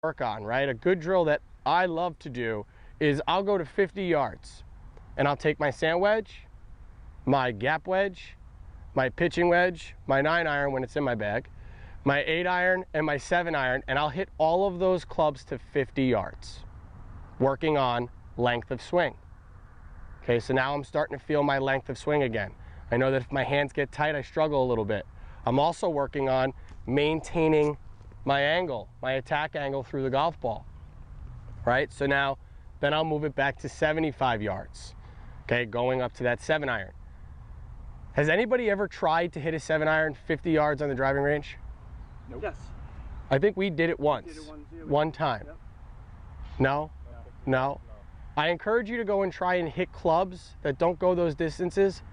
work on, right? A good drill that I love to do is I'll go to 50 yards and I'll take my sand wedge, my gap wedge, my pitching wedge, my 9-iron when it's in my bag, my 8-iron and my 7-iron, and I'll hit all of those clubs to 50 yards, working on length of swing. Okay, so now I'm starting to feel my length of swing again. I know that if my hands get tight, I struggle a little bit. I'm also working on maintaining my angle, my attack angle through the golf ball, right? So now, then I'll move it back to 75 yards, okay, going up to that 7-iron. Has anybody ever tried to hit a 7-iron 50 yards on the driving range? Nope. Yes. I think we did it once, one time. Yep. No? No? I encourage you to go and try and hit clubs that don't go those distances.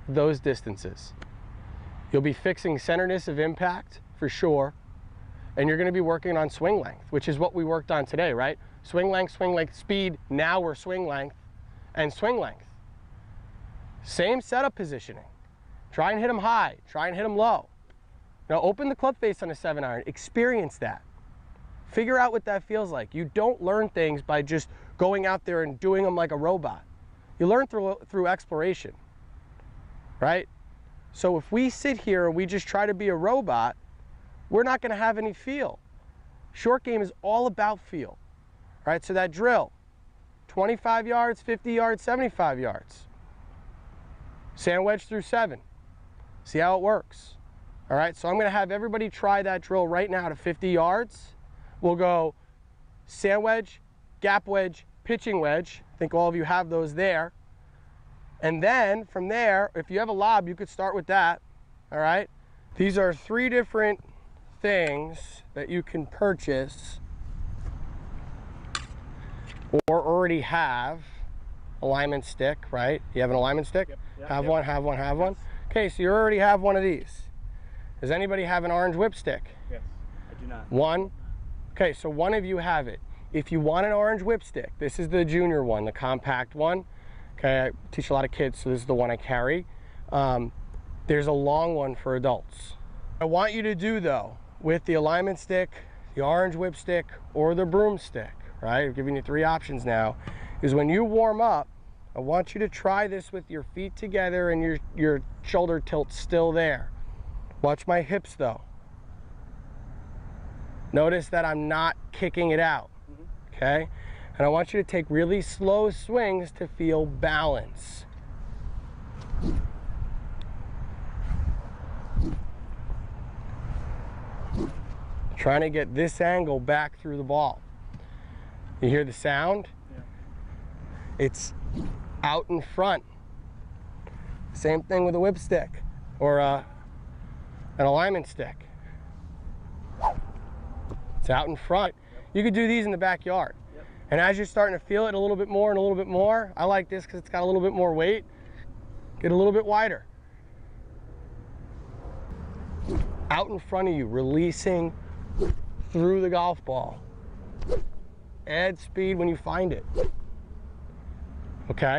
You'll be fixing centerness of impact for sure, and you're going to be working on swing length, which is what we worked on today, right? Swing length, speed. Now we're swing length and swing length. Same setup positioning. Try and hit them high. Try and hit them low. Now open the club face on a 7-iron. Experience that. Figure out what that feels like. You don't learn things by just going out there and doing them like a robot. You learn through exploration, right? So if we sit here and we just try to be a robot, we're not going to have any feel. Short game is all about feel, right? So that drill, 25 yards, 50 yards, 75 yards. Sand wedge through 7. See how it works. All right, so I'm going to have everybody try that drill right now to 50 yards. We'll go sand wedge, gap wedge, pitching wedge. I think all of you have those there. And then from there, if you have a lob, you could start with that. All right. These are 3 different things that you can purchase or already have. Alignment stick, right? You have an alignment stick? Yep. Yep. Have Yep. one, have one, have Yes. one. Okay, so you already have one of these. Does anybody have an orange whipstick? Yes, I do not. One? Okay, so one of you have it. If you want an orange whipstick, this is the junior one, the compact one. Okay, I teach a lot of kids, so this is the one I carry. There's a long one for adults. I want you to do, though, with the alignment stick, the orange whipstick, or the broomstick, right? I'm giving you 3 options now, is when you warm up, I want you to try this with your feet together and your shoulder tilt still there. Watch my hips, though. Notice that I'm not kicking it out, okay? And I want you to take really slow swings to feel balance. Trying to get this angle back through the ball. You hear the sound? Yeah. It's out in front. Same thing with a whipstick or an alignment stick. It's out in front. Yep. You could do these in the backyard. Yep. And as you're starting to feel it a little bit more and a little bit more, I like this because it's got a little bit more weight. Get a little bit wider. Out in front of you, releasing through the golf ball. Add speed when you find it. Okay?